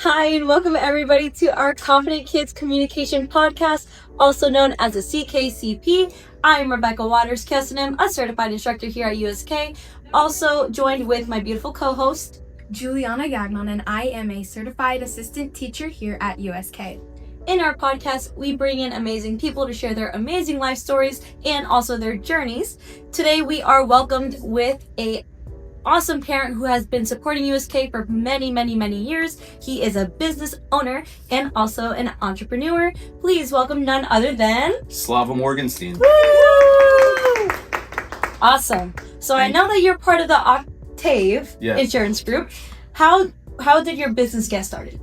Hi, and welcome everybody to our Confident Kids Communication Podcast, also known as the CKCP. I'm Rebecca Waters-Kessenem, a certified instructor here at USK, also joined with my beautiful co-host, Juliana Gagnon, and I am a certified assistant teacher here at USK. In our podcast, we bring in amazing people to share their amazing life stories and also their journeys. Today, we are welcomed with a awesome parent who has been supporting USK for many years. He is a business owner and also an entrepreneur. Please welcome none other than Slava Morgenstein. Woo! Awesome. So I know that you're part of the Octave Insurance Group. How did your business get started?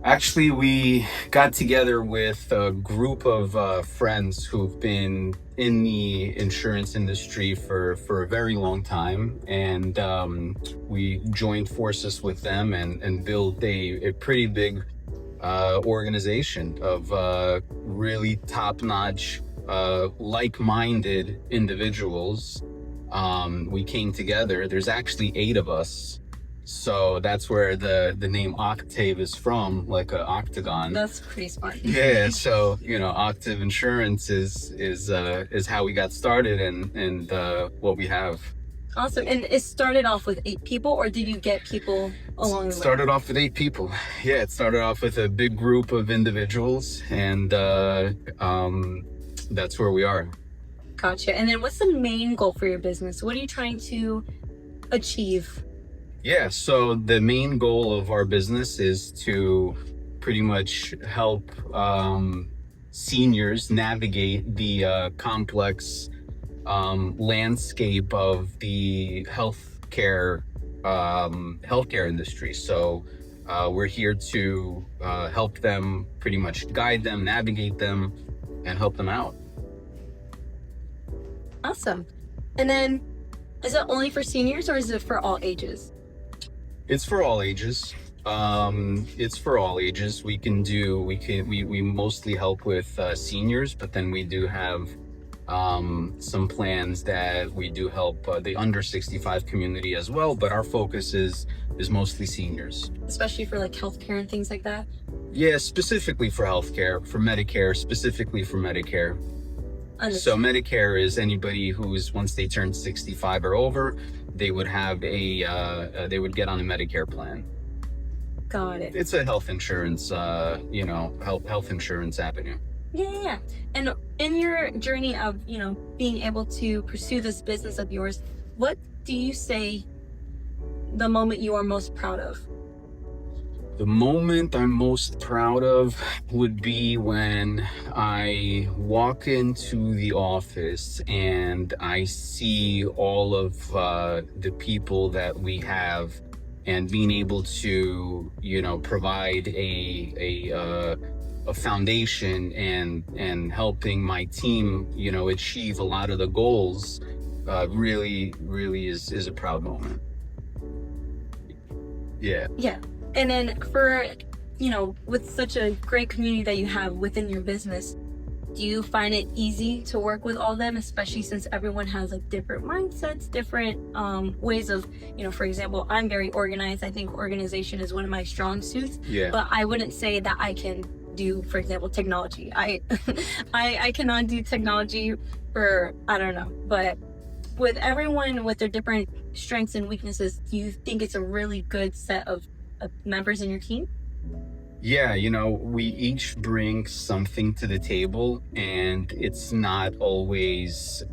Actually, we got together with a group of friends who've been in the insurance industry for a very long time, and we joined forces with them and built a pretty big organization of really top-notch, like-minded individuals. We came together. There's actually 8 of us. So that's where the name Octave is from, like an octagon. That's pretty smart. Yeah, so Octave Insurance is how we got started and what we have. Awesome. And it started off with 8 people, or did you get people along the way? It started off with 8 people. Yeah, it started off with a big group of individuals, and that's where we are. Gotcha. And then what's the main goal for your business? What are you trying to achieve? Yeah, so the main goal of our business is to pretty much help seniors navigate the complex landscape of the healthcare industry. So we're here to help them, pretty much guide them, navigate them, and help them out. Awesome. And then, is it only for seniors or is it for all ages? It's for all ages. It's for all ages. We mostly help with seniors, but then we do have some plans that we do help the under 65 community as well. But our focus is mostly seniors. Especially for like healthcare and things like that? Yeah, specifically for healthcare, for Medicare, specifically for Medicare. So Medicare is anybody who's, once they turn 65 or over, they would have they would get on a Medicare plan. Got it. It's a health insurance, health insurance avenue. Yeah. And in your journey of, being able to pursue this business of yours, what do you say the moment you are most proud of? The moment I'm most proud of would be when I walk into the office and I see all of the people that we have, and being able to, provide a foundation and helping my team, achieve a lot of the goals, really is a proud moment. Yeah. Yeah. And then for, with such a great community that you have within your business, do you find it easy to work with all of them, especially since everyone has like different mindsets, different ways of, for example, I'm very organized. I think organization is one of my strong suits. Yeah. But I wouldn't say that I can do, for example, technology. I cannot do technology for, I don't know. But with everyone with their different strengths and weaknesses, do you think it's a really good set of members in your team? Yeah, we each bring something to the table, and it's not always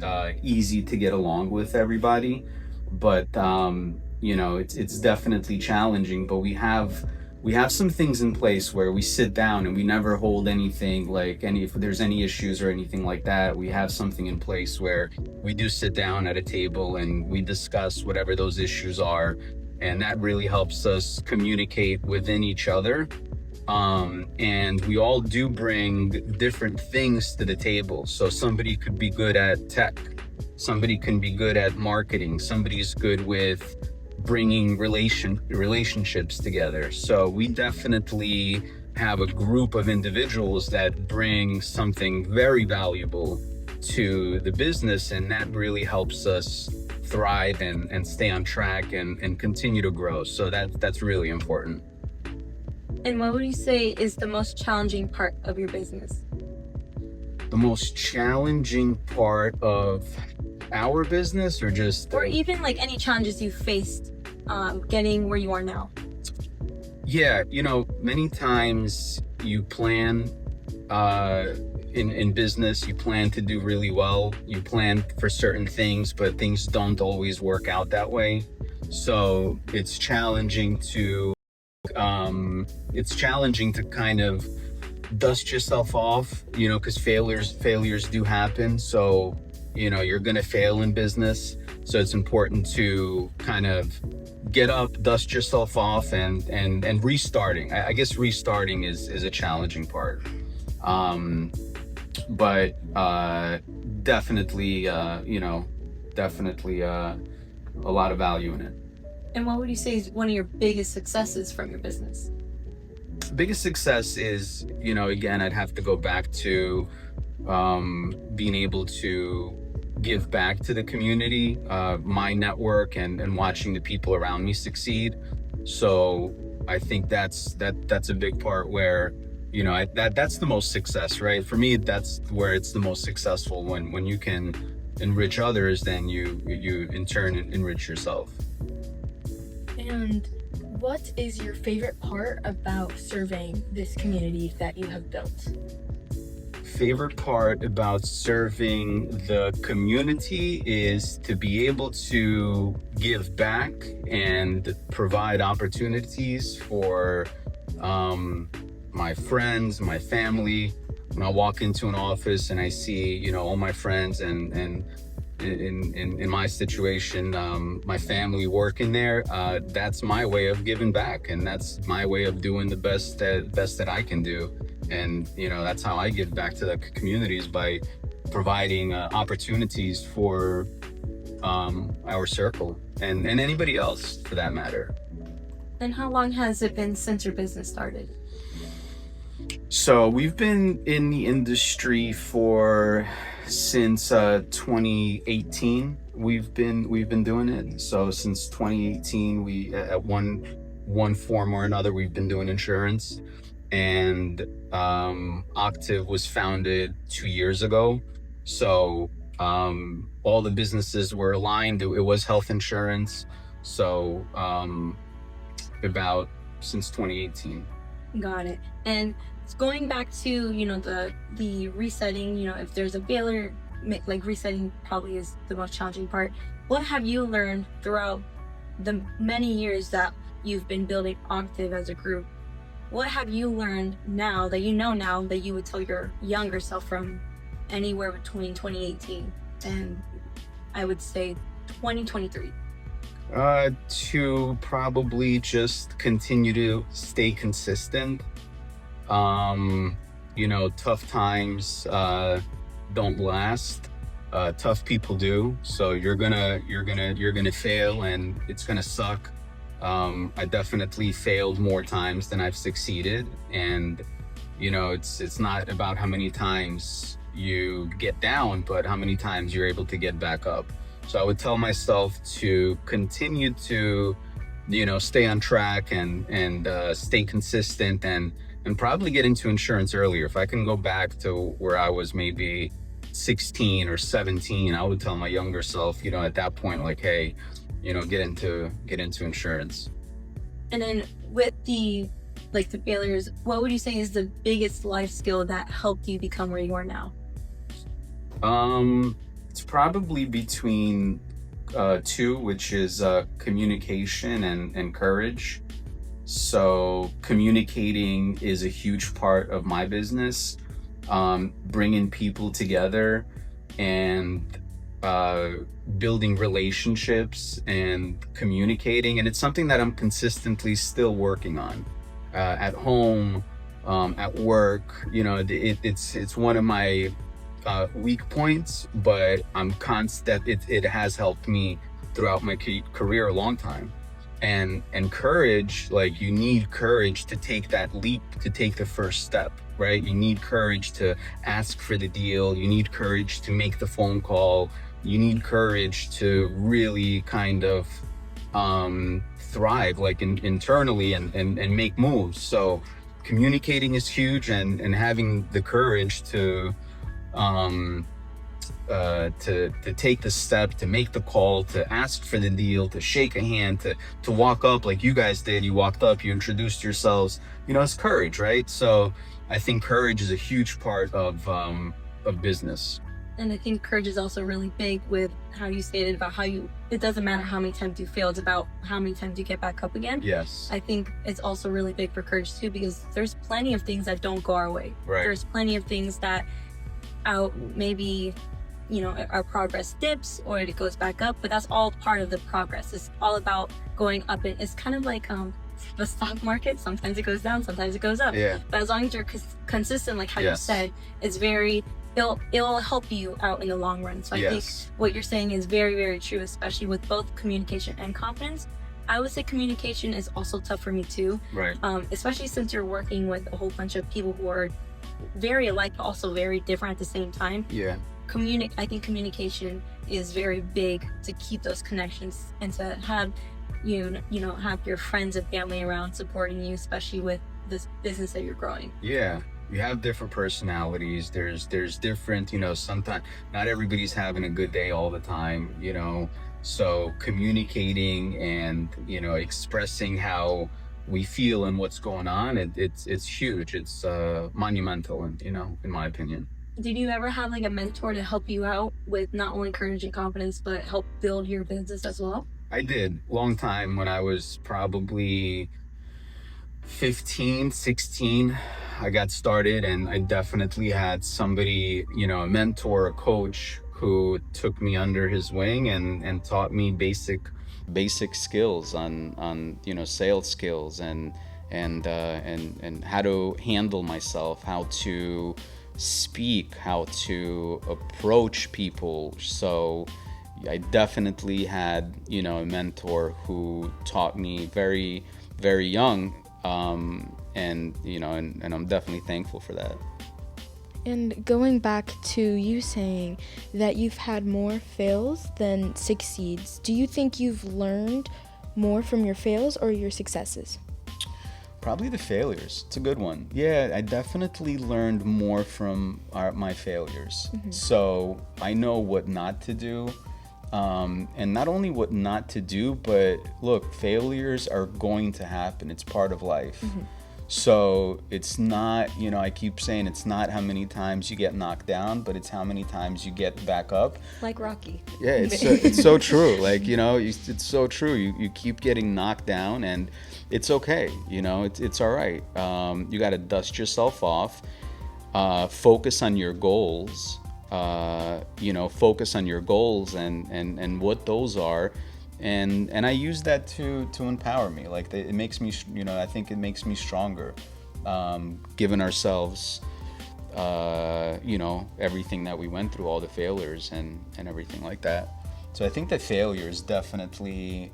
easy to get along with everybody, but it's definitely challenging. But we have some things in place where we sit down and we never hold anything, like if there's any issues or anything like that, we have something in place where we do sit down at a table and we discuss whatever those issues are. And that really helps us communicate within each other. And we all do bring different things to the table. So somebody could be good at tech. Somebody can be good at marketing. Somebody's good with bringing relationships together. So we definitely have a group of individuals that bring something very valuable to the business, and that really helps us thrive and stay on track and continue to grow. So that's really important. And what would you say is the most challenging part of your business? The most challenging part of our business, or just Or even like any challenges you faced getting where you are now? yeah, many times you plan in business, you plan to do really well, you plan for certain things, but things don't always work out that way. So it's challenging to kind of dust yourself off, because failures do happen. So you're gonna fail in business, so it's important to kind of get up, dust yourself off, and restarting. I guess restarting is a challenging part. But definitely definitely a lot of value in it. And what would you say is one of your biggest successes from your business? Biggest success is, again, I'd have to go back to being able to give back to the community, my network, and watching the people around me succeed. So I think that's a big part where, that's the most success, right? For me, that's where it's the most successful, when you can enrich others, then you in turn enrich yourself. And what is your favorite part about serving this community that you have built? Favorite part about serving the community is to be able to give back and provide opportunities for my friends, my family. When I walk into an office and I see, all my friends and in my situation, my family working there, that's my way of giving back, and that's my way of doing the best that I can do. And that's how I give back to the communities, by providing opportunities for our circle and anybody else for that matter. And how long has it been since your business started? So we've been in the industry since 2018. We've been doing it. So since 2018, we at one form or another, we've been doing insurance. And Octave was founded 2 years ago. So all the businesses were aligned. It was health insurance. So about since 2018. Got it. And going back to the resetting, if there's a failure, like resetting probably is the most challenging part. What have you learned throughout the many years that you've been building Octave as a group? What have you learned now that you would tell your younger self from anywhere between 2018 and I would say 2023? To probably just continue to stay consistent. Tough times don't last. Tough people do. So you're gonna fail, and it's gonna suck. I definitely failed more times than I've succeeded, and it's not about how many times you get down, but how many times you're able to get back up. So I would tell myself to continue to, stay on track and stay consistent, and probably get into insurance earlier. If I can go back to where I was maybe 16 or 17, I would tell my younger self, at that point, like, hey, get into insurance. And then with the failures, what would you say is the biggest life skill that helped you become where you are now? It's probably between two, which is communication and courage. So communicating is a huge part of my business, bringing people together and building relationships and communicating. And it's something that I'm consistently still working on at home, at work. It's one of my weak points, but I'm constant. It has helped me throughout my career a long time. And courage, like, you need courage to take that leap, to take the first step, right? You need courage to ask for the deal. You need courage to make the phone call. You need courage to really kind of thrive, like internally, and make moves. So communicating is huge, and having the courage to take the step, to make the call, to ask for the deal, to shake a hand, to walk up like you guys did. You walked up, you introduced yourselves. It's courage, right? So I think courage is a huge part of business. And I think courage is also really big with how you stated about it doesn't matter how many times you fail, it's about how many times you get back up again. Yes. I think it's also really big for courage too, because there's plenty of things that don't go our way. Right. There's plenty of things that maybe our progress dips or it goes back up, but that's all part of the progress. It's all about going up. It's kind of like the stock market. Sometimes it goes down, sometimes it goes up. Yeah. But as long as you're consistent, like how you Yes. said, it'll help you out in the long run. So I think Yes. what you're saying is very, very true, especially with both communication and confidence. I would say communication is also tough for me too. Right. Especially since you're working with a whole bunch of people who are very alike but also very different at the same time. Yeah. I think communication is very big to keep those connections and to have have your friends and family around supporting you, especially with this business that you're growing. Yeah. You have different personalities. There's different, sometimes not everybody's having a good day all the time, so communicating and, expressing how we feel and what's going on, it's huge. It's monumental, and in my opinion. Did you ever have like a mentor to help you out with not only courage and confidence, but help build your business as well? I did. Long time, when I was probably 15, 16, I got started, and I definitely had somebody, a mentor, a coach, who took me under his wing and taught me basic skills on sales skills and how to handle myself, how to speak, how to approach people. So I definitely had a mentor who taught me very, very young, and I'm definitely thankful for that. And going back to you saying that you've had more fails than succeeds, do you think you've learned more from your fails or your successes? Probably the failures. It's a good one. Yeah, I definitely learned more from my failures. Mm-hmm. So I know what not to do. And not only what not to do, but look, failures are going to happen. It's part of life. Mm-hmm. So it's not, I keep saying it's not how many times you get knocked down, but it's how many times you get back up. Like Rocky. Yeah, it's so true. Like, it's so true. You keep getting knocked down, and it's okay. It's all right. You got to dust yourself off, focus on your goals, focus on your goals and what those are. And I use that to empower me. Like, it makes me, I think it makes me stronger, given ourselves, everything that we went through, all the failures and everything like that. So I think that failures definitely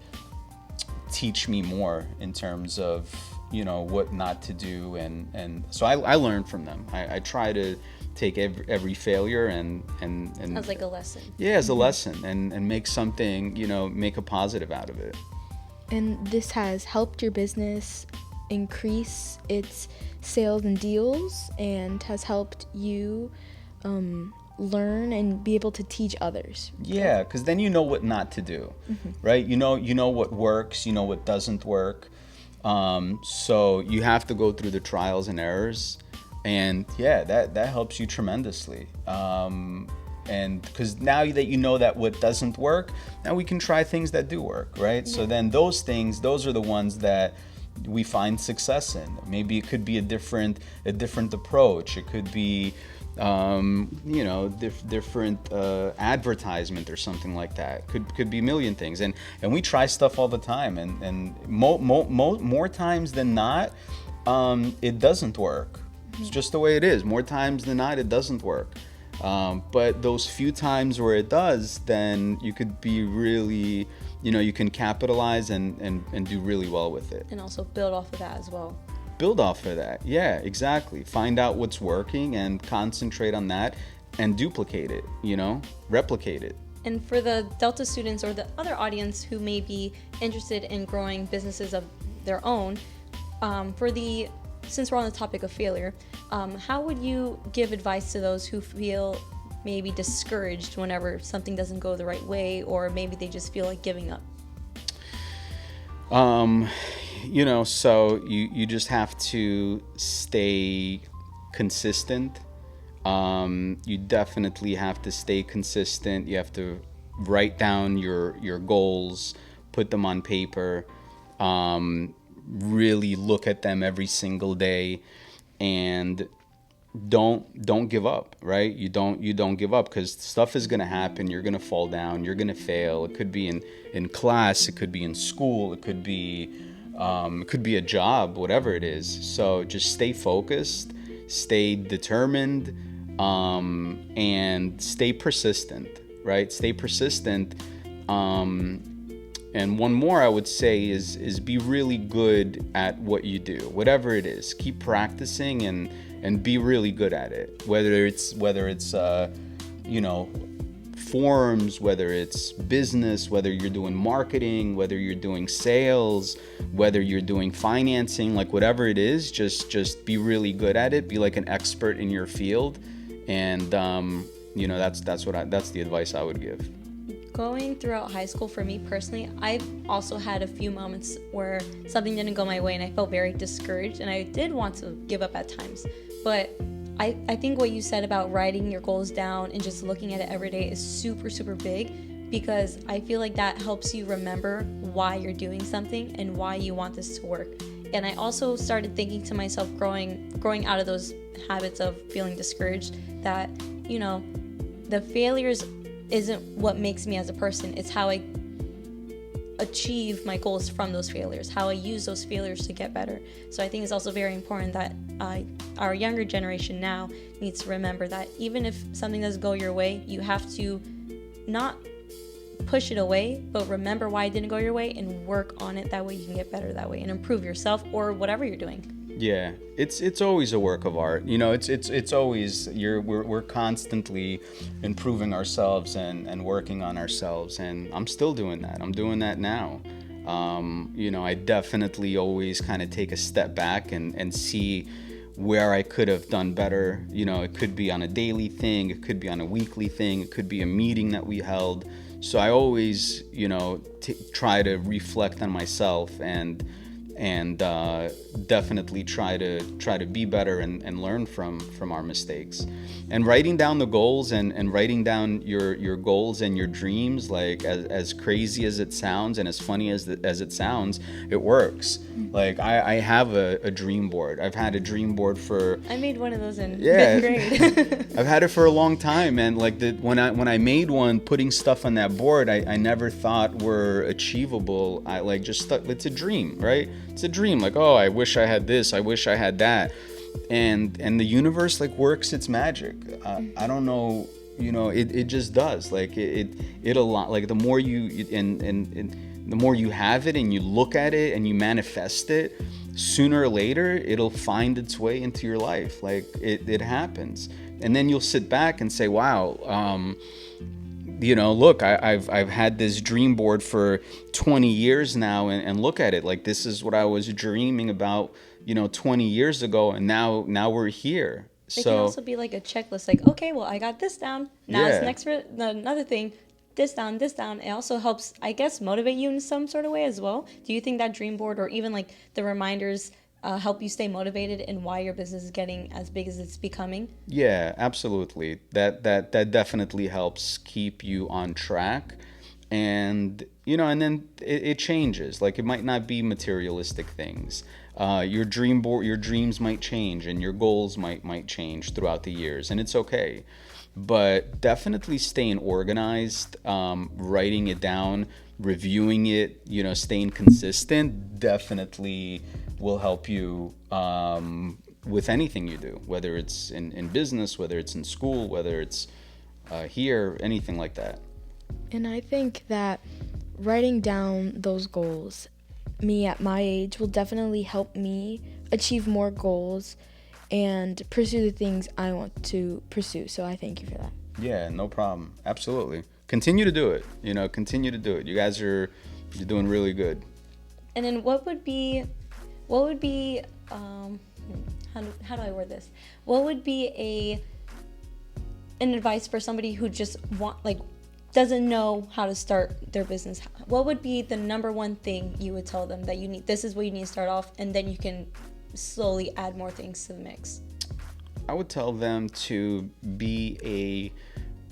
teach me more in terms of, what not to do. And so I learn from them. I try to take every failure and as like a lesson. Yeah, as a lesson, and make something, make a positive out of it. And this has helped your business increase its sales and deals, and has helped you learn and be able to teach others. Yeah, because then you know what not to do, mm-hmm. right? You know what works, what doesn't work. So you have to go through the trials and errors. And yeah, that helps you tremendously. And because now that you know that what doesn't work, now we can try things that do work, right? Yeah. So then those are the ones that we find success in. Maybe it could be a different approach. It could be, different advertisement or something like that. Could be a million things. And we try stuff all the time. And more times than not, it doesn't work. It's just the way it is. More times than not, it doesn't work. But those few times where it does, then you could be really, you can capitalize and do really well with it. And also build off of that as well. Build off of that. Yeah, exactly. Find out what's working and concentrate on that and duplicate it, replicate it. And for the Delta students or the other audience who may be interested in growing businesses of their own, since we're on the topic of failure, how would you give advice to those who feel maybe discouraged whenever something doesn't go the right way, or maybe they just feel like giving up? So you just have to stay consistent. You definitely have to stay consistent. You have to write down your goals, put them on paper, really look at them every single day, and don't give up, right? You don't give up, because stuff is going to happen. You're going to fall down, you're going to fail. It could be in class, it could be in school, it could be a job, whatever it is. So just stay focused, stay determined, and stay persistent, right? Stay persistent. And one more I would say is be really good at what you do, whatever it is. Keep practicing and be really good at it. Whether it's forms, whether it's business, whether you're doing marketing, whether you're doing sales, whether you're doing financing, like whatever it is, just be really good at it. Be like an expert in your field, and that's the advice I would give. Going throughout high school, for me personally, I've also had a few moments where something didn't go my way and I felt very discouraged, and I did want to give up at times. But I think what you said about writing your goals down and just looking at it every day is super, super big, because I feel like that helps you remember why you're doing something and why you want this to work. And I also started thinking to myself, growing out of those habits of feeling discouraged, that, the failures isn't what makes me as a person. It's how I achieve my goals from those failures, how I use those failures to get better. So I think it's also very important that our younger generation now needs to remember that even if something doesn't go your way, you have to not push it away, but remember why it didn't go your way and work on it. That way you can get better that way and improve yourself or whatever you're doing. Yeah, it's always a work of art. It's always we're constantly improving ourselves and working on ourselves, and I'm still doing that. I'm doing that now. I definitely always kind of take a step back and see where I could have done better. It could be on a daily thing, it could be on a weekly thing, it could be a meeting that we held. So I always, try to reflect on myself and definitely try to be better and learn from our mistakes. And writing down the goals and writing down your goals and your dreams, like as crazy as it sounds and as funny as it sounds, it works. Like I have a dream board. I've had a dream board for... I made one of those in fifth grade. I've had it for a long time, and when I made one, putting stuff on that board, I never thought were achievable. I just thought it's a dream, right? It's a dream. Like, oh, I wish I had this. I wish I had that. And the universe works its magic. I don't know. It just does. It a lot. Like the more you and the more you have it and you look at it and you manifest it, sooner or later it'll find its way into your life. Like it happens, and then you'll sit back and say, wow. Look, I've had this dream board for 20 years now, and look at it. Like, this is what I was dreaming about, 20 years ago, and now we're here. It can also be like a checklist, like, okay, well, I got this down. Now it's another thing, this down. It also helps, I guess, motivate you in some sort of way as well. Do you think that dream board or even like the reminders help you stay motivated and why your business is getting as big as it's becoming? Yeah, absolutely. That definitely helps keep you on track. And and then it changes. Like, it might not be materialistic things. Your dream board, your dreams might change, and your goals might change throughout the years, and it's okay. But definitely staying organized, writing it down, reviewing it, staying consistent, definitely will help you with anything you do, whether it's in business, whether it's in school, whether it's here, anything like that. And I think that writing down those goals, me at my age, will definitely help me achieve more goals and pursue the things I want to pursue. So I thank you for that. Yeah, no problem. Absolutely. continue to do it. Continue to do it. You guys you're doing really good. And then what would be how do I word this? What would be an advice for somebody who just doesn't know how to start their business? What would be the number one thing you would tell them that you need? This is what you need to start off, and then you can slowly add more things to the mix. I would tell them to be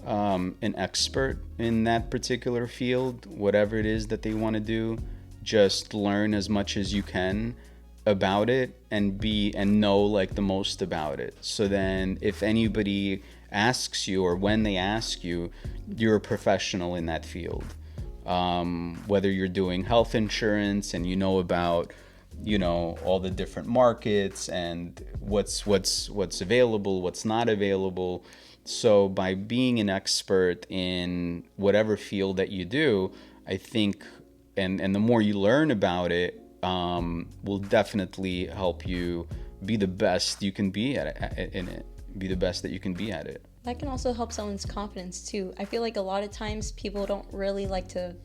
an expert in that particular field, whatever it is that they want to do. Just learn as much as you can about it and know like the most about it. So then if anybody asks you, or when they ask you, you're a professional in that field. Whether you're doing health insurance and about all the different markets and what's available, what's not available. So by being an expert in whatever field that you do, I think, and the more you learn about it, will definitely help you be the best you can be in it. Be the best that you can be at it. That can also help someone's confidence too. I feel like a lot of times people don't really like to,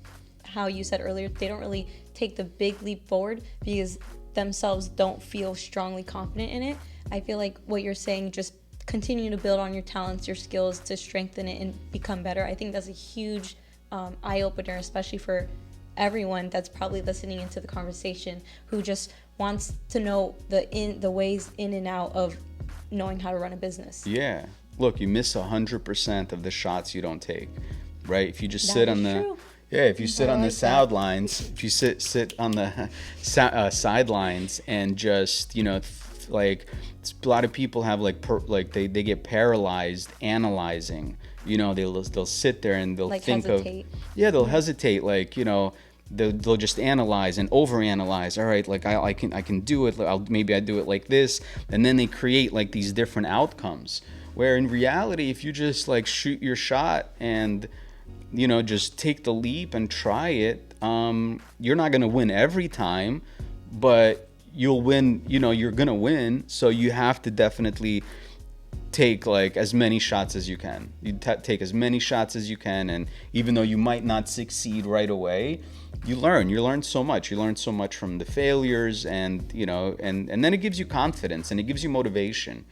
how you said earlier, they don't really take the big leap forward because themselves don't feel strongly confident in it. I feel like what you're saying, just continue to build on your talents, your skills to strengthen it and become better. I think that's a huge eye-opener, especially for everyone that's probably listening into the conversation who just wants to know the ways in and out of knowing how to run a business. Yeah. Look, you miss 100% of the shots you don't take, right? If you just sit on the... Yeah, if you sit on the sidelines, if you sit on the sidelines and just, like a lot of people have they get paralyzed analyzing. They'll sit there and they'll think hesitate. They'll hesitate. They'll just analyze and overanalyze. All right, I can do it. Maybe I do it like this, and then they create these different outcomes. Where in reality, if you just shoot your shot and just take the leap and try it, you're not gonna win every time, but you'll win. You're gonna win. So you have to definitely take as many shots as you can. You take as many shots as you can, and even though you might not succeed right away, you learn so much. You learn so much from the failures, and and then it gives you confidence and it gives you motivation.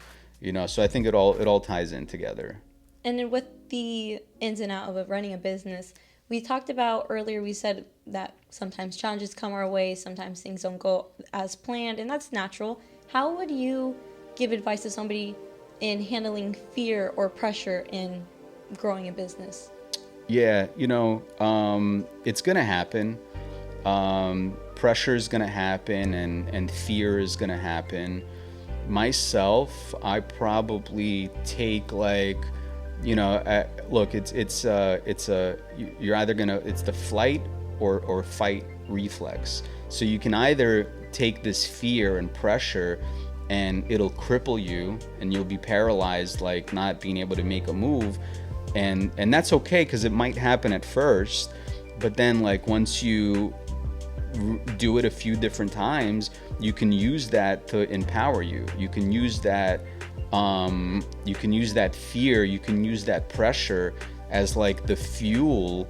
So I think it all ties in together. And then with the ins and outs of running a business, we talked about earlier, we said that sometimes challenges come our way, sometimes things don't go as planned, and that's natural. How would you give advice to somebody in handling fear or pressure in growing a business? Yeah, it's going to happen. Pressure is going to happen and fear is going to happen. Myself, I probably take look, it's you're either it's the flight or fight reflex. So you can either take this fear and pressure and it'll cripple you and you'll be paralyzed, not being able to make a move, and that's okay because it might happen at first, but then once you do it a few different times, you can use that to empower you. You can use that fear, you can use that pressure as the fuel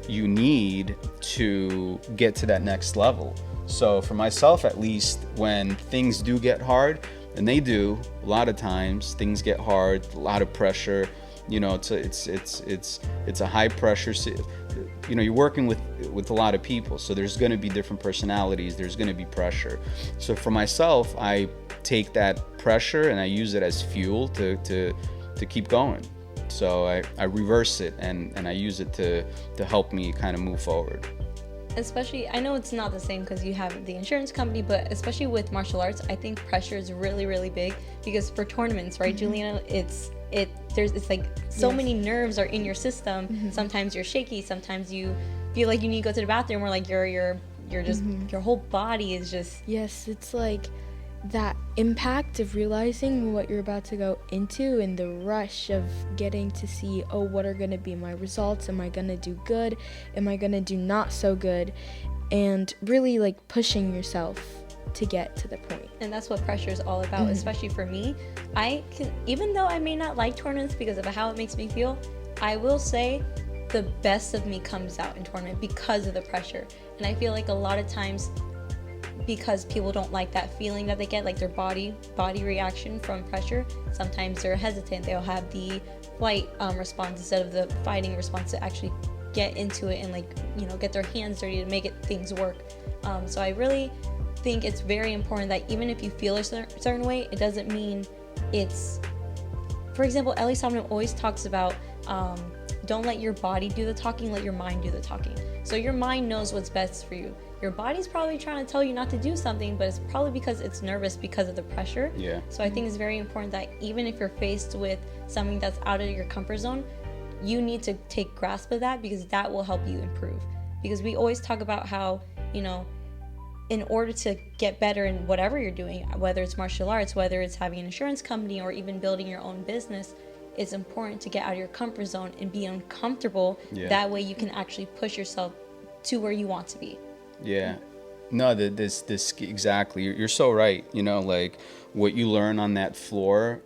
you need to get to that next level. So for myself, at least, when things do get hard, and they do, a lot of times things get hard, a lot of pressure, it's a high pressure. You're working with a lot of people, so there's going to be different personalities, there's going to be pressure. So for myself, I take that pressure and I use it as fuel to keep going. So I reverse it and I use it to help me kind of move forward. Especially, I know it's not the same because you have the insurance company, but especially with martial arts, I think pressure is really, really big because for tournaments, right, Juliana, it's many nerves are in your system. Mm-hmm. Sometimes you're shaky, sometimes you feel like you need to go to the bathroom, or you're just your whole body is just... Yes, it's that impact of realizing what you're about to go into and the rush of getting to see, what are going to be my results? Am I going to do good? Am I going to do not so good? And really pushing yourself to get to the point. And that's what pressure is all about, especially for me. Even though I may not like tournaments because of how it makes me feel, I will say the best of me comes out in tournament because of the pressure. And I feel like a lot of times, because people don't like that feeling that they get, like their body reaction from pressure, sometimes they're hesitant. They'll have the flight response instead of the fighting response to actually get into it and, like, you know, get their hands dirty to make things work. So I really think it's very important that even if you feel a certain way, it doesn't mean it's, for example, Ellie Salmon always talks about don't let your body do the talking, let your mind do the talking. So your mind knows what's best for you. Your body's probably trying to tell you not to do something, but it's probably because it's nervous because of the pressure. Yeah. So I think it's very important that even if you're faced with something that's out of your comfort zone, you need to take grasp of that, because that will help you improve. Because we always talk about how, you know, in order to get better in whatever you're doing, whether it's martial arts, whether it's having an insurance company, or even building your own business, it's important to get out of your comfort zone and be uncomfortable. Yeah. That way you can actually push yourself to where you want to be. Yeah. No, this exactly. You're so right. You know, like what you learn on that floor,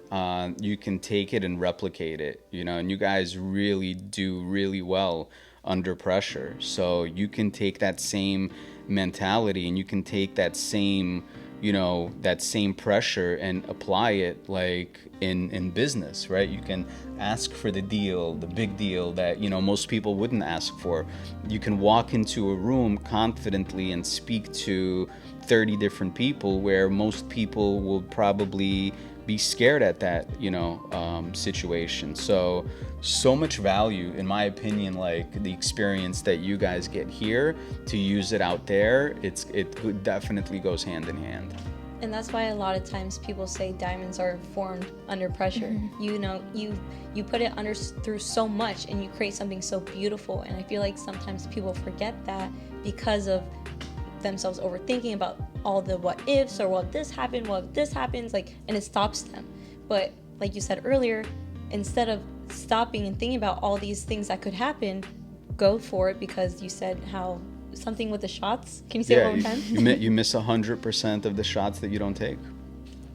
you can take it and replicate it. You know, and you guys really do really well under pressure. So you can take that same mentality and you can take that same, you know, that same pressure and apply it like in business, right? You can ask for the deal, the big deal that, you know, most people wouldn't ask for. You can walk into a room confidently and speak to 30 different people where most people will probably be scared at that, you know, situation. So much value, in my opinion, like the experience that you guys get here, to use it out there, it definitely goes hand in hand. And that's why a lot of times people say diamonds are formed under pressure. Mm-hmm. You know, you put it through so much and you create something so beautiful. And I feel like sometimes people forget that because of themselves overthinking about all the what ifs, or what if this happened, what if this happens, like, and it stops them. But like you said earlier, instead of stopping and thinking about all these things that could happen, go for it, because you said how something with the shots. Can you say it one more time? You miss 100% of the shots that you don't take.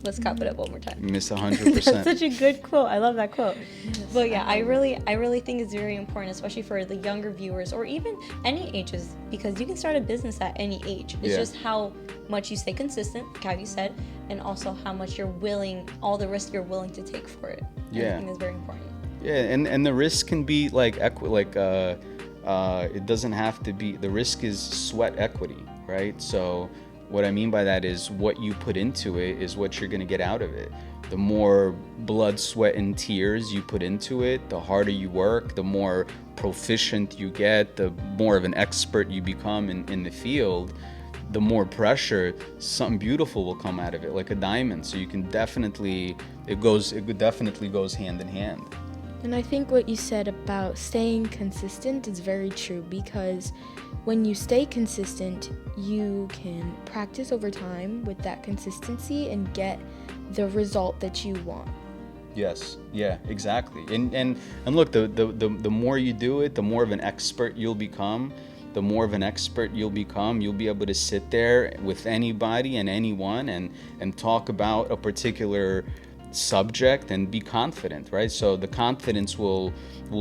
Let's cop it up one more time. You miss 100%. That's such a good quote. I love that quote. Yes, but yeah, I really think it's very important, especially for the younger viewers, or even any ages, because you can start a business at any age. It's just how much you stay consistent, like how you said, and also how much you're willing, all the risk you're willing to take for it. Yeah. I think is very important. Yeah, and the risk can be like it doesn't have to be, the risk is sweat equity, right? So what I mean by that is what you put into it is what you're going to get out of it. The more blood, sweat, and tears you put into it, the harder you work, the more proficient you get, the more of an expert you become in the field, the more pressure, something beautiful will come out of it, like a diamond. So you can definitely, it definitely goes hand in hand. And I think what you said about staying consistent is very true, because when you stay consistent, you can practice over time with that consistency and get the result that you want. Yes, yeah, exactly. And look, the more you do it, the more of an expert you'll become. The more of an expert you'll become, you'll be able to sit there with anybody and anyone and talk about a particular subject and be confident, right? So the confidence will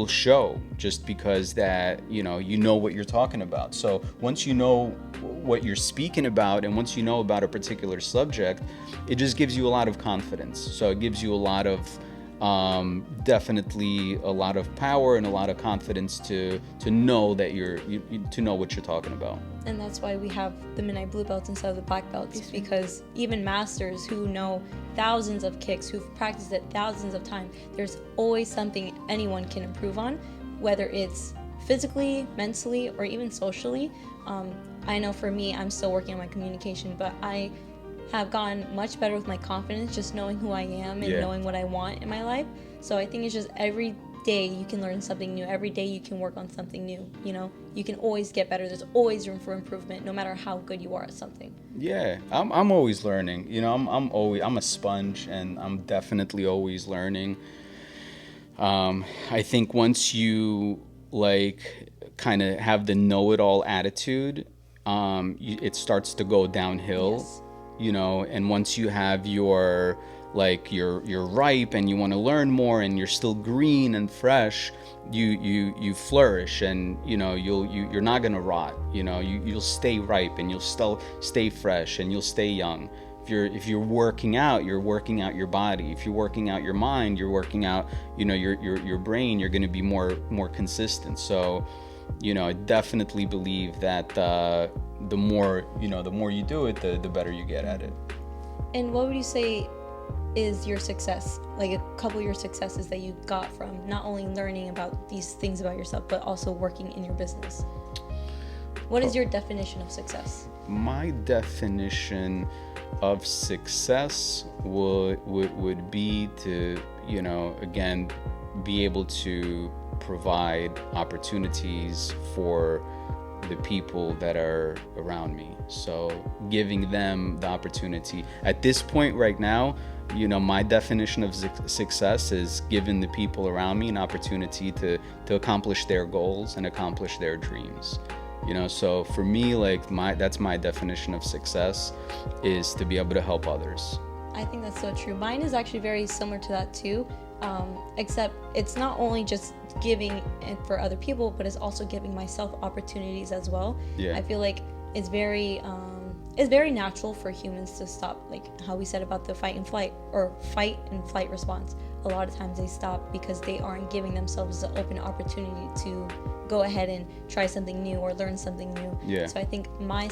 show, just because that you know what you're talking about. So once you know what you're speaking about, and once you know about a particular subject, it just gives you a lot of confidence. So it gives you a lot of definitely a lot of power and a lot of confidence to know that to know what you're talking about. And that's why we have the midnight blue belts instead of the black belts, because even masters who know thousands of kicks, who've practiced it thousands of times, there's always something anyone can improve on, whether it's physically, mentally, or even socially. I know for me, I'm still working on my communication, but I have gotten much better with my confidence, just knowing who I am and knowing what I want in my life. So I think it's just every day you can learn something new. Every day you can work on something new. You know, you can always get better. There's always room for improvement, no matter how good you are at something. Yeah, I'm always learning. You know, I'm a sponge, and I'm definitely always learning. I think once you like kind of have the know-it-all attitude, it starts to go downhill. Yes. You know, and once you have your like you're ripe and you want to learn more and you're still green and fresh, you flourish, and you're not gonna rot. You'll stay ripe, and you'll still stay fresh, and you'll stay young. If you're working out, you're working out your body. If you're working out your mind, you're working out your brain. You're going to be more consistent. So I definitely believe that the more you do it, the better you get at it. And what would you say is your success, like a couple of your successes that you got from not only learning about these things about yourself, but also working in your business? What is your definition of success? My definition of success would be to, again, be able to provide opportunities for the people that are around me. So giving them the opportunity. At this point right now, my definition of success is giving the people around me an opportunity to accomplish their goals and accomplish their dreams. So for me, that's my definition of success, is to be able to help others. I think that's so true. Mine is actually very similar to that too, except it's not only just giving it for other people, but it's also giving myself opportunities as well. Yeah. I feel like it's very natural for humans to stop, like how we said about the fight and flight response. A lot of times they stop because they aren't giving themselves the open opportunity to go ahead and try something new or learn something new. Yeah. So I think my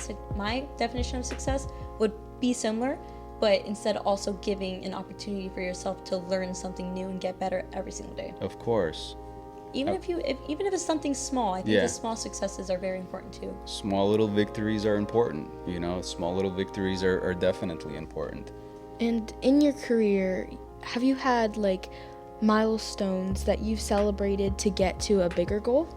definition of success would be similar, but instead also giving an opportunity for yourself to learn something new and get better every single day. Of course. Even if it's something small, I think the small successes are very important too. Small little victories are important. Small little victories are definitely important. And in your career, have you had milestones that you've celebrated to get to a bigger goal?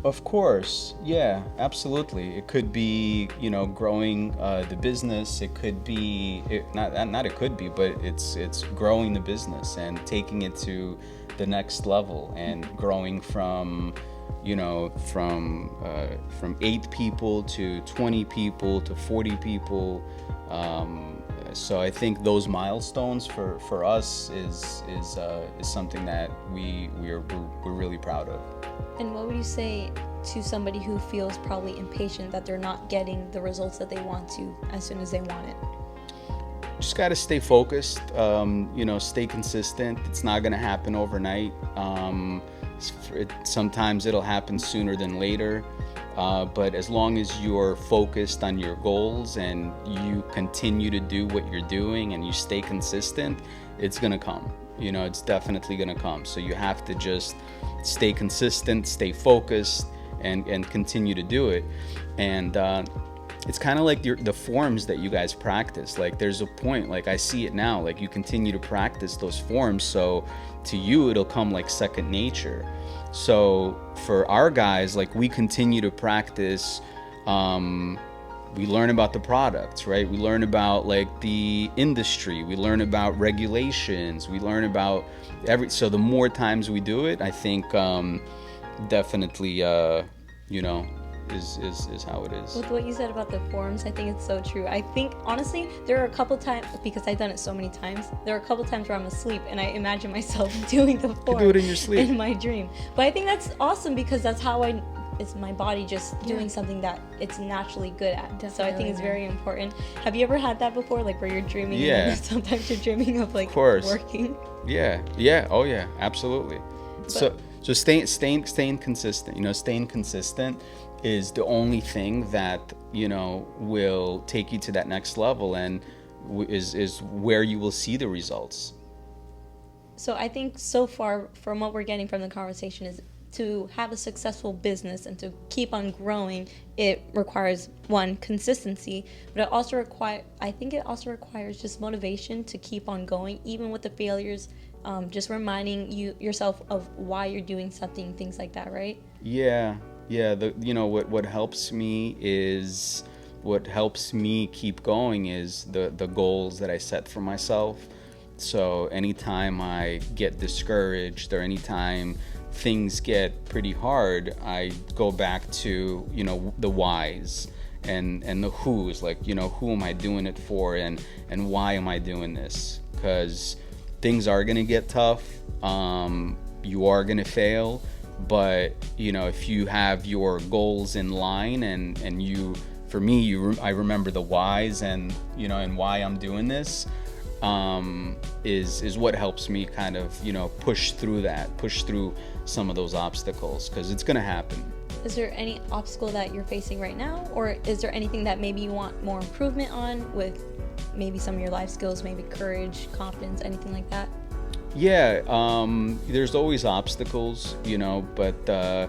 Of course, yeah, absolutely. It could be, growing the business. It could be but it's growing the business and taking it to the next level, and growing from 8 people to 20 people to 40 people. So I think those milestones for us is something that we're really proud of. And what would you say to somebody who feels probably impatient that they're not getting the results that they want to as soon as they want it? Just got to stay focused, stay consistent. It's not going to happen overnight. Sometimes it'll happen sooner than later. But as long as you're focused on your goals and you continue to do what you're doing and you stay consistent, it's going to come. It's definitely going to come. So you have to just stay consistent, stay focused, and continue to do it. And it's kind of like the forms that you guys practice. There's a point, I see it now, you continue to practice those forms, so to you it'll come like second nature. So for our guys, we continue to practice. We learn about the products, right? We learn about the industry. We learn about regulations. We learn about so the more times we do it, I think definitely is how it is. With what you said about the forms, I think it's so true. I think honestly there are a couple times, because I've done it so many times, there are a couple times where I'm asleep and I imagine myself doing the form. You do it in your sleep. In my dream. But I think that's awesome, because that's how it's my body just doing something that it's naturally good at. Definitely. So I think it's very important. Have you ever had that before, where you're dreaming? Yeah. And sometimes you're dreaming of working. Yeah. Oh yeah, absolutely. But, so staying consistent. Staying consistent is the only thing that will take you to that next level, and is where you will see the results. So I think so far from what we're getting from the conversation is to have a successful business and to keep on growing, it requires consistency, but it also requires just motivation to keep on going, even with the failures, just reminding yourself of why you're doing something, things like that, right? Yeah. What helps me keep going is the goals that I set for myself. So anytime I get discouraged or anytime things get pretty hard, I go back to the whys, and the who's, like, you know, who am I doing it for, and why am I doing this? Because things are gonna get tough. You are gonna fail, but you know, if you have your goals in line, and you, for me, I remember the whys, and you know, and why I'm doing this, is what helps me kind of, you know, push through some of those obstacles, because it's gonna happen. Is there any obstacle that you're facing right now, or is there anything that maybe you want more improvement on with maybe some of your life skills, maybe courage, confidence, anything like that? Yeah, there's always obstacles, you know, but they're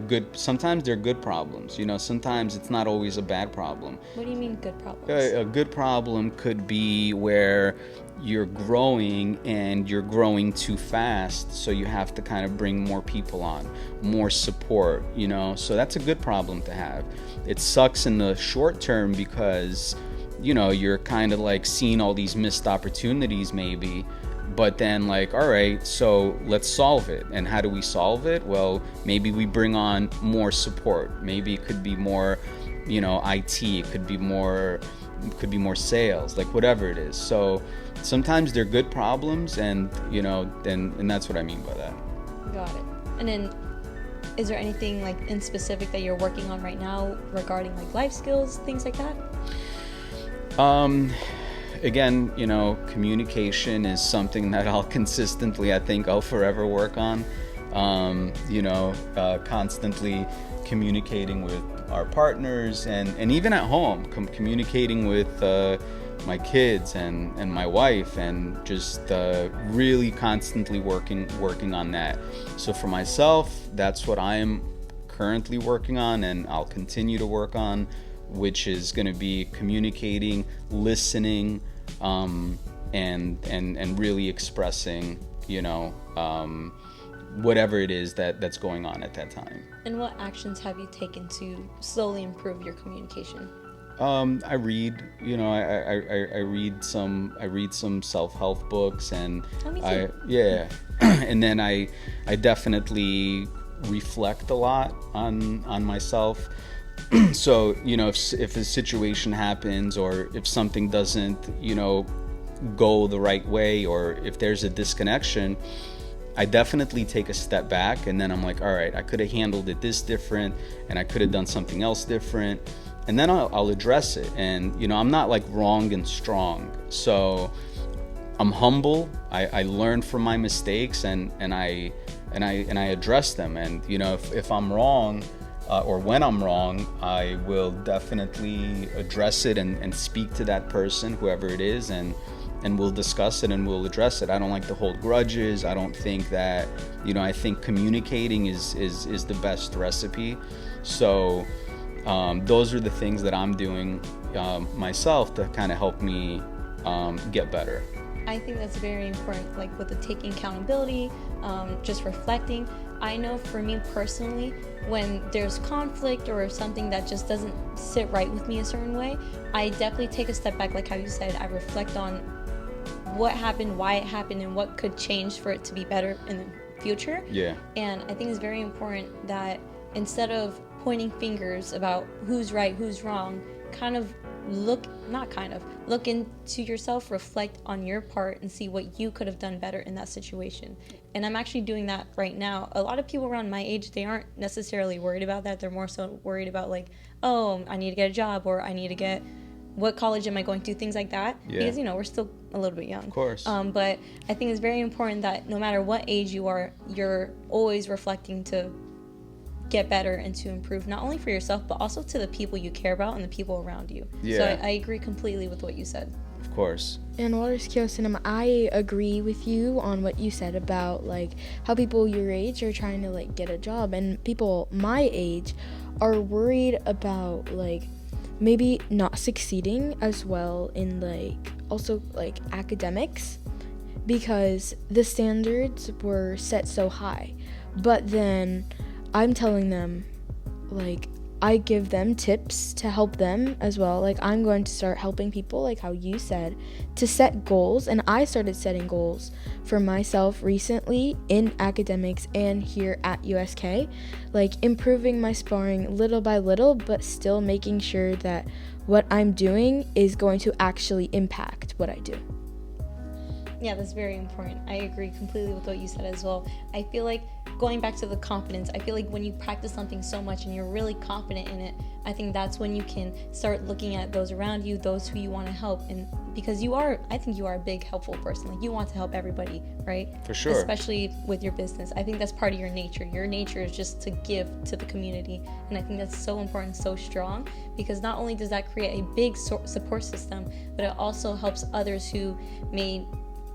good. Sometimes they're good problems, you know. Sometimes it's not always a bad problem. What do you mean good problems? A good problem could be where you're growing and you're growing too fast, so you have to kind of bring more people on, more support, you know. So that's a good problem to have. It sucks in the short term because, you know, you're kind of like seeing all these missed opportunities maybe, but then like, all right, so let's solve it. And how do we solve it? Well, maybe we bring on more support. Maybe it could be more, you know, IT, it could be more sales, like whatever it is. So sometimes they're good problems, and you know, and that's what I mean by that. Got it. And then, is there anything like in specific that you're working on right now regarding like life skills, things like that? Again, you know, communication is something that I think I'll forever work on. You know, constantly communicating with our partners, and even at home, communicating with my kids and my wife, and just really constantly working on that. So for myself, that's what I am currently working on, and I'll continue to work on, which is going to be communicating, listening, and really expressing, you know, whatever it is that's going on at that time. And what actions have you taken to slowly improve your communication? I read, you know, I read some self-help books, and Me too. and then I definitely reflect a lot on myself. So, you know, if a situation happens, or if something doesn't, you know, go the right way, or if there's a disconnection, I definitely take a step back, and then I'm like, all right, I could have handled it this different, and I could have done something else different, and then I'll address it. And you know, I'm not like wrong and strong, so I'm humble. I learn from my mistakes, and I address them. And you know, if I'm wrong, or when I'm wrong, I will definitely address it and speak to that person, whoever it is, and we'll discuss it and we'll address it. I don't like to hold grudges. I don't think that, you know, I think communicating is the best recipe. So those are the things that I'm doing myself to kind of help me get better. I think that's very important, like with the taking accountability, just reflecting. I know for me personally, when there's conflict or something that just doesn't sit right with me a certain way, I definitely take a step back, like how you said. I reflect on what happened, why it happened, and what could change for it to be better in the future. Yeah. And I think it's very important that instead of pointing fingers about who's right, who's wrong, look into yourself, reflect on your part, and see what you could have done better in that situation. And I'm actually doing that right now. A lot of people around my age, they aren't necessarily worried about that. They're more so worried about like, oh, I need to get a job, or I need to get, what college am I going to, things like that. Yeah. Because, you know, we're still a little bit young. Of course. But I think it's very important that no matter what age you are, you're always reflecting to get better and to improve, not only for yourself, but also to the people you care about and the people around you. Yeah. So I agree completely with what you said. Of course. And Waters Kyo Cinema, I agree with you on what you said about like how people your age are trying to like get a job, and people my age are worried about like maybe not succeeding as well in like also like academics, because the standards were set so high. But then I'm telling them, like, I give them tips to help them as well. Like, I'm going to start helping people, like how you said, to set goals. And I started setting goals for myself recently in academics and here at USK, like improving my sparring little by little, but still making sure that what I'm doing is going to actually impact what I do. Yeah, that's very important. I agree completely with what you said as well. I feel like going back to the confidence, I feel like when you practice something so much and you're really confident in it, I think that's when you can start looking at those around you, those who you want to help. And because I think you are a big helpful person. Like, you want to help everybody, right? For sure. Especially with your business. I think that's part of your nature. Your nature is just to give to the community. And I think that's so important, so strong, because not only does that create a big support system, but it also helps others who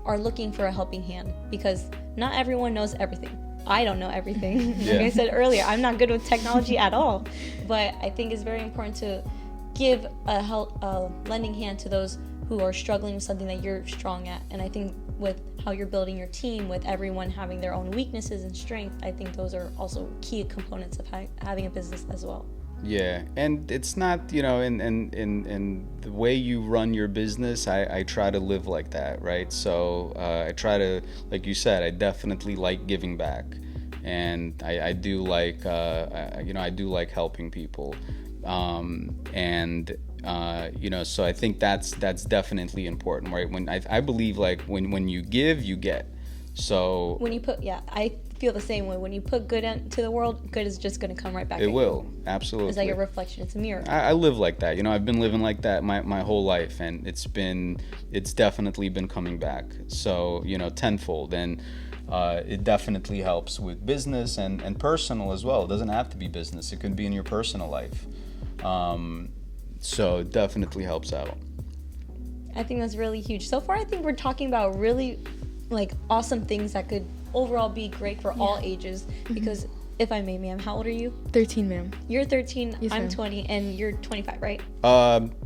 are looking for a helping hand, because not everyone knows everything. I don't know everything. Like I said earlier, I'm not good with technology at all, but I think it's very important to give a lending hand to those who are struggling with something that you're strong at. And I think with how you're building your team, with everyone having their own weaknesses and strengths, I think those are also key components of having a business as well. Yeah, and it's not, in the way you run your business, I try to live like that, right? So I try to, like you said, I definitely like giving back, and I do like, I do like helping people, so I think that's definitely important, right? When I believe, like, when you give, you get. So when you I feel the same way. When you put good into the world, good is just going to come right back. It will, absolutely. It's like a reflection. It's a mirror. I live like that. I've been living like that my whole life, and it's definitely been coming back. So, tenfold, and it definitely helps with business and personal as well. It doesn't have to be business. It could be in your personal life. So it definitely helps out. I think that's really huge. So far, I think we're talking about really awesome things that could overall be great for all ages, because if I may, ma'am, how old are you? 13, ma'am. You're 13, yes, I'm ma'am. 20, and you're 25, right?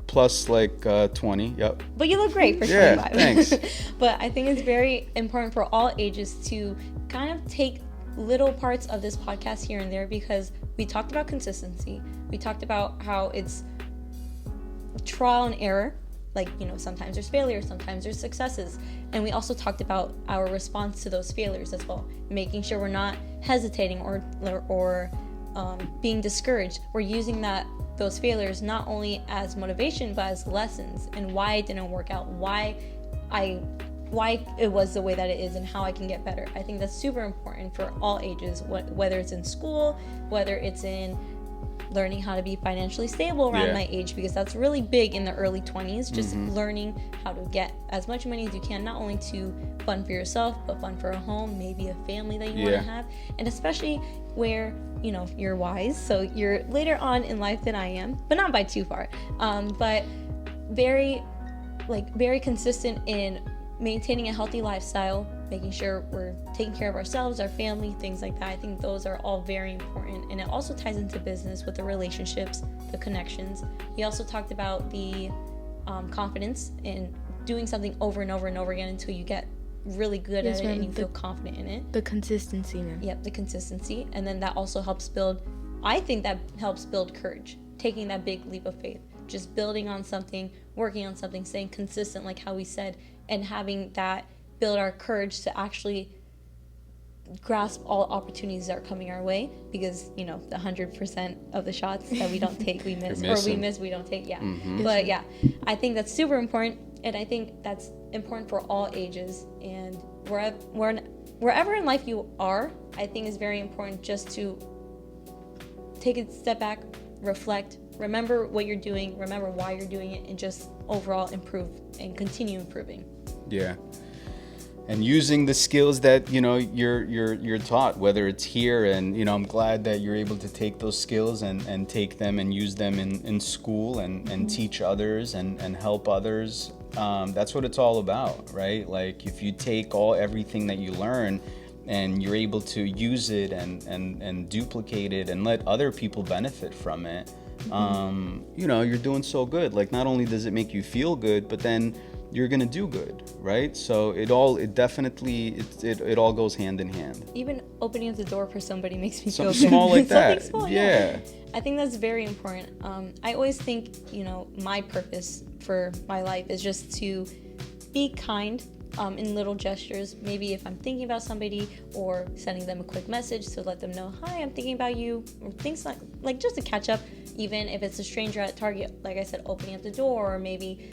Plus 20, yep. But you look great for 25. Yeah, thanks. But I think it's very important for all ages to kind of take little parts of this podcast here and there, because we talked about consistency. We talked about how it's trial and error. Sometimes there's failures, sometimes there's successes. And we also talked about our response to those failures as well, making sure we're not hesitating or being discouraged. We're using those failures not only as motivation, but as lessons, and why it didn't work out, why it was the way that it is, and how I can get better. I think that's super important for all ages, whether it's in school, whether it's in learning how to be financially stable around my age, because that's really big in the early 20s, just learning how to get as much money as you can, not only to fund for yourself, but fund for a home, maybe a family that you want to have. And especially where you're wise, so you're later on in life than I am, but not by too far, but very consistent in maintaining a healthy lifestyle, making sure we're taking care of ourselves, our family, things like that. I think those are all very important. And it also ties into business with the relationships, the connections. We also talked about the confidence in doing something over and over and over again until you get really good at it and you feel confident in it. The consistency, man. Yep, the consistency. And then that also helps build courage, taking that big leap of faith, just building on something, working on something, staying consistent, like how we said, and having that build our courage to actually grasp all opportunities that are coming our way, because the 100% of the shots that we don't take, we miss, or we miss, we don't take. But I think that's super important, and I think that's important for all ages, and wherever in life you are, I think is very important just to take a step back, reflect, remember what you're doing, remember why you're doing it, and just overall improve and continue improving. Yeah. And using the skills that you're taught, whether it's here, and I'm glad that you're able to take those skills and take them and use them in school and teach others and help others. That's what it's all about, right? Like, if you take everything that you learn and you're able to use it and duplicate it and let other people benefit from it, you're doing so good. Like, not only does it make you feel good, but then you're gonna do good, right? So it all goes hand in hand. Even opening up the door for somebody makes me feel Something good. small like Something that. small, Yeah. I think that's very important. I always think, my purpose for my life is just to be kind in little gestures. Maybe if I'm thinking about somebody, or sending them a quick message to let them know, hi, I'm thinking about you, or things like just to catch up. Even if it's a stranger at Target, like I said, opening up the door, or maybe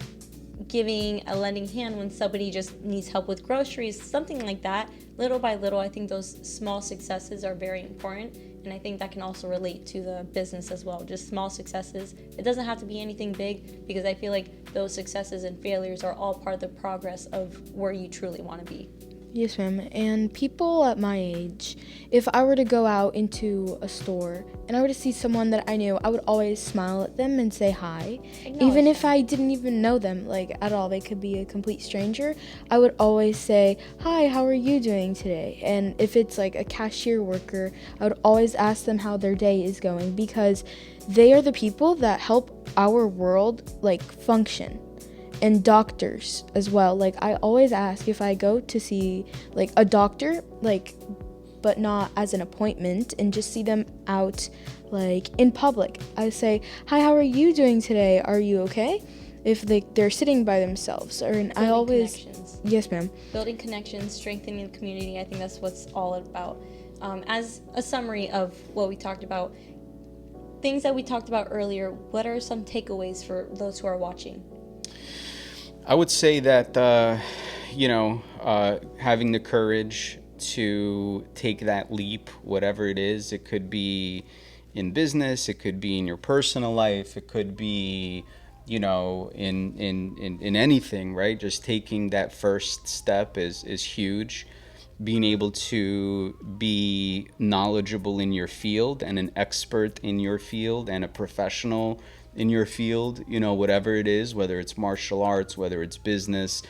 giving a lending hand when somebody just needs help with groceries, something like that. Little by little, I think those small successes are very important, and I think that can also relate to the business as well. Just small successes. It doesn't have to be anything big, because I feel like those successes and failures are all part of the progress of where you truly want to be. Yes, ma'am. And people at my age, if I were to go out into a store and I were to see someone that I knew, I would always smile at them and say hi. Even if I didn't even know them, like, at all, they could be a complete stranger, I would always say, hi, how are you doing today? And if it's like a cashier worker, I would always ask them how their day is going, because they are the people that help our world, like, function. And doctors as well. Like, I always ask if I go to see, like, a doctor, like, but not as an appointment, and just see them out, like, in public. I say, hi, how are you doing today? Are you okay? If they're sitting by themselves. I always... Connections. Yes, ma'am. Building connections, strengthening the community. I think that's what's all about. As a summary of what we talked about, things that we talked about earlier, what are some takeaways for those who are watching? I would say that, having the courage to take that leap, whatever it is, it could be in business, it could be in your personal life, it could be, in anything, right? Just taking that first step is huge. Being able to be knowledgeable in your field, and an expert in your field, and a professional in your field, whatever it is, whether it's martial arts, whether it's business,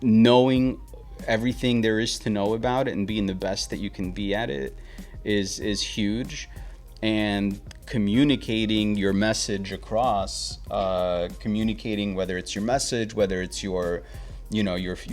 knowing everything there is to know about it and being the best that you can be at it is huge. And communicating your message across, communicating whether it's your message, whether it's your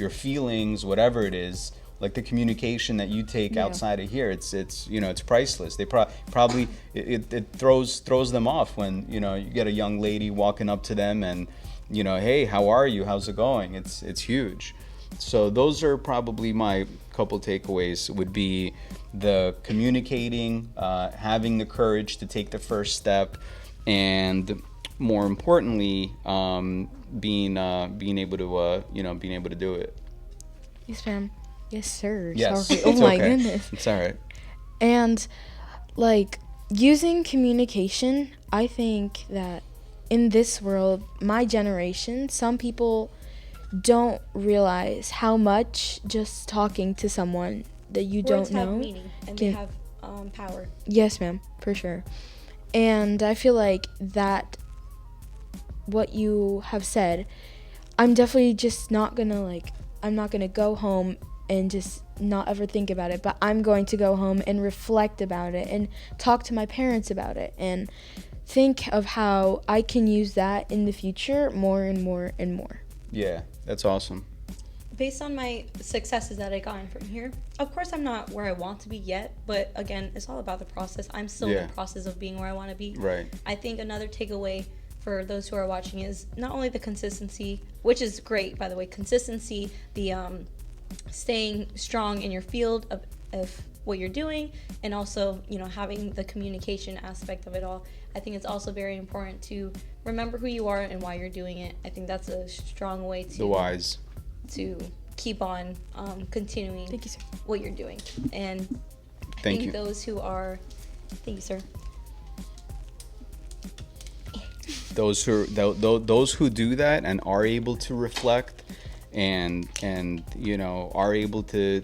feelings, whatever it is, like the communication that you take outside of here, it's priceless. They probably it throws them off when you get a young lady walking up to them and hey, how are you? How's it going? It's huge. So those are probably my couple takeaways. Would be the communicating, having the courage to take the first step, and more importantly, being able to do it. Yes, ma'am. Yes, sir. Yes. Sorry. It's my okay. goodness. It's all right. And, like, using communication, I think that in this world, my generation, some people don't realize how much just talking to someone that you Words don't know have meaning, and they have power. Yes, ma'am, for sure. And I feel like that, what you have said, I'm definitely just not gonna I'm not gonna go home and just not ever think about it, but I'm going to go home and reflect about it and talk to my parents about it and think of how I can use that in the future more and more and more. Yeah, that's awesome. Based on my successes that I gotten from here, of course I'm not where I want to be yet, but again, it's all about the process. I'm still in the process of being where I want to be. Right. I think another takeaway for those who are watching is not only the consistency, which is great, by the way, consistency, the staying strong in your field of what you're doing, and also, having the communication aspect of it all. I think it's also very important to remember who you are and why you're doing it. I think that's a strong way to... The whys. To keep on continuing Thank you, sir. what you're doing. And I Thank think you. those who are... Thank you, sir. Those who do that and are able to reflect and are able to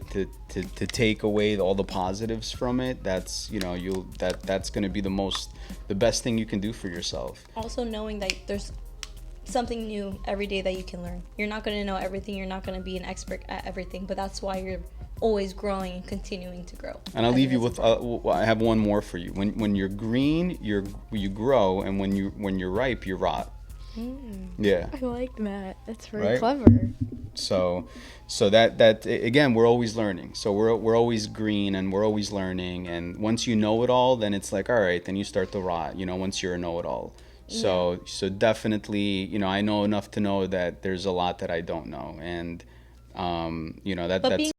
take away all the positives from it, that's that's going to be the best thing you can do for yourself. Also knowing that there's something new every day that you can learn. You're not going to know everything. You're not going to be an expert at everything, but that's why you're always growing and continuing to grow. And I'll leave you with I have one more for you. When you're green, you grow, and when you're ripe, you rot. Yeah. I like that. That's very Right? clever. So that again, we're always learning. So we're always green and we're always learning. And once you know it all, then it's like, all right, then you start to rot. Once you're a know-it-all. So definitely, I know enough to know that there's a lot that I don't know, and But that's being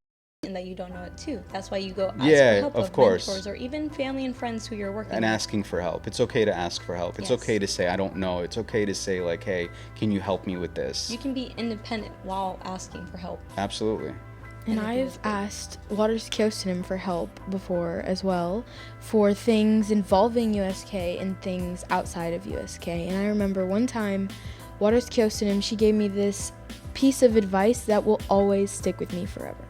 and that you don't know it too. That's why you go ask Yeah, for help of of course. mentors or even family and friends who you're working and with. asking for help. It's okay to ask for help. It's Yes. okay to say I don't know. It's okay to say like, hey, can you help me with this? You can be independent while asking for help. Absolutely. And I've asked Waters Kyostanim for help before as well, for things involving USK and things outside of USK. And I remember one time, Waters Kyostanim, she gave me this piece of advice that will always stick with me forever.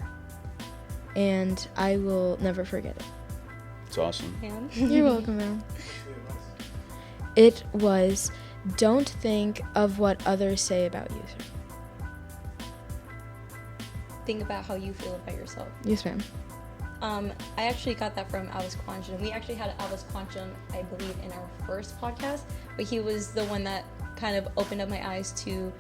And I will never forget it. It's awesome. You're welcome, ma'am. It was, don't think of what others say about you, sir. Think about how you feel about yourself. Yes, ma'am. I actually got that from Alice Quanchen. We actually had Alice Quanchen, I believe, in our first podcast, but he was the one that kind of opened up my eyes to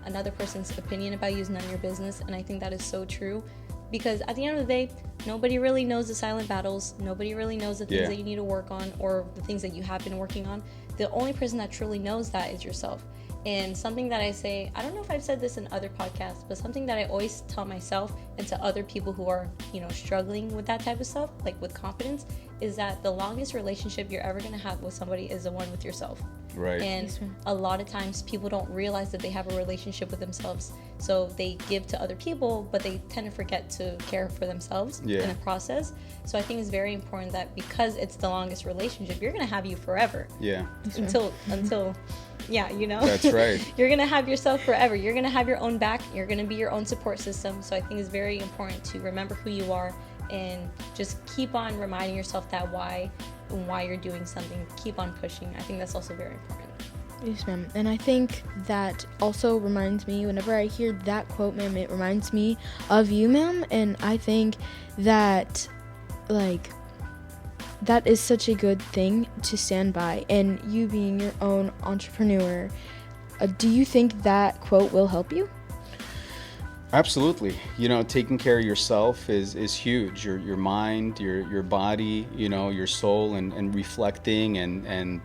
another person's opinion about you is none of your business, and I think that is so true, because at the end of the day, nobody really knows the silent battles. Nobody really knows the things that you need to work on or the things that you have been working on. The only person that truly knows that is yourself. And something that I say, I don't know if I've said this in other podcasts, but something that I always tell myself and to other people who are, struggling with that type of stuff, like with confidence, is that the longest relationship you're ever going to have with somebody is the one with yourself. Right. And a lot of times people don't realize that they have a relationship with themselves. So they give to other people, but they tend to forget to care for themselves in the process. So I think it's very important that because it's the longest relationship, you're going to have you forever. Yeah. Until That's right. You're going to have yourself forever. You're going to have your own back. You're going to be your own support system. So I think it's very important to remember who you are and just keep on reminding yourself that why you're doing something. Keep on pushing. I think that's also very important. Yes, ma'am. And I think that also reminds me, whenever I hear that quote, ma'am, it reminds me of you, ma'am. And I think that, that is such a good thing to stand by. And you being your own entrepreneur, do you think that quote will help you? Absolutely. Taking care of yourself is huge. Your mind, your body, your soul, and reflecting and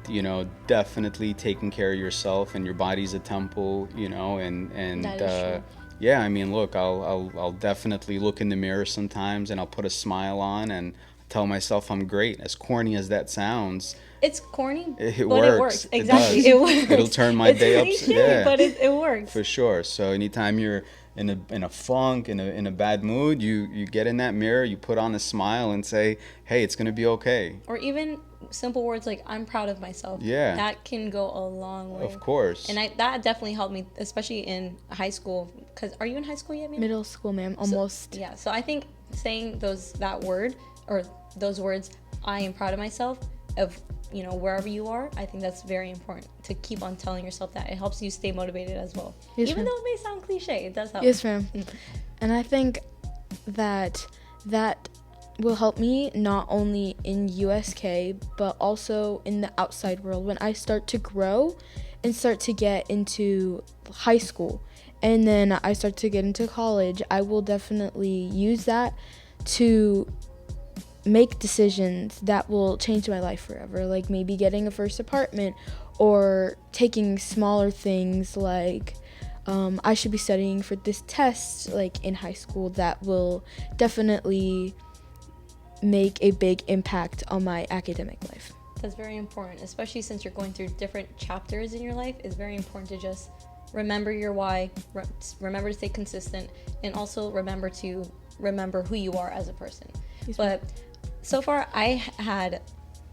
definitely taking care of yourself, and your body's a temple, and That is true. yeah, I mean, look, I'll definitely look in the mirror sometimes and I'll put a smile on and tell myself I'm great. As corny as that sounds, it's corny, it but works. it works. Exactly, it works. It'll turn my day up. Cliche, but it works. For sure. So anytime you're in a funk, in a bad mood, you get in that mirror, you put on a smile and say, hey, it's gonna be okay. Or even simple words like, I'm proud of myself. Yeah. That can go a long way. Of course. And that definitely helped me, especially in high school. Because are you in high school yet, Mina? Middle school, ma'am, almost. So I think saying those words, I am proud of myself, of wherever you are, I think that's very important to keep on telling yourself that. It helps you stay motivated as well. Yes, Even ma'am. though it may sound cliche, it does help. Yes, ma'am. And I think that will help me not only in USK, but also in the outside world when I start to grow and start to get into high school. And then I start to get into college. I will definitely use that to make decisions that will change my life forever, like maybe getting a first apartment or taking smaller things like I should be studying for this test like in high school. That will definitely make a big impact on my academic life. That's very important, especially since you're going through different chapters in your life. It's very important to just remember your why, remember to stay consistent, and also remember who you are as a person. Yes, but so far, I had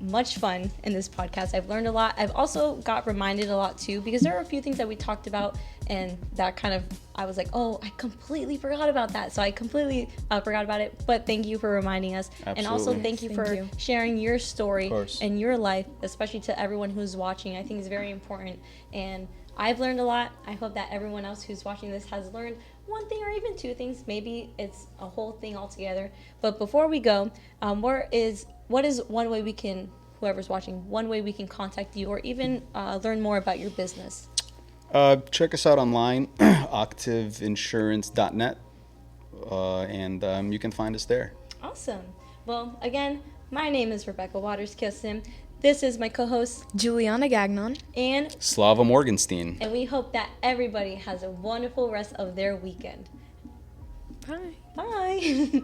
much fun in this podcast. I've learned a lot. I've also got reminded a lot too, because there are a few things that we talked about and that kind of, I was like, oh, I completely forgot about that. So I completely forgot about it. But thank you for reminding us. Absolutely. And also thank you for sharing your story Of course. and your life, especially to everyone who's watching. I think it's very important. And I've learned a lot. I hope that everyone else who's watching this has learned one thing or even two things. Maybe it's a whole thing altogether. But before we go, what is one way we can, whoever's watching, one way we can contact you or even learn more about your business? Check us out online, octaveinsurance.net, and you can find us there. Awesome. Well, again, my name is Rebecca Waters-Kilson. This is my co-host, Juliana Gagnon. and Slava Morgenstein. we hope that everybody has a wonderful rest of their weekend. Bye. Bye.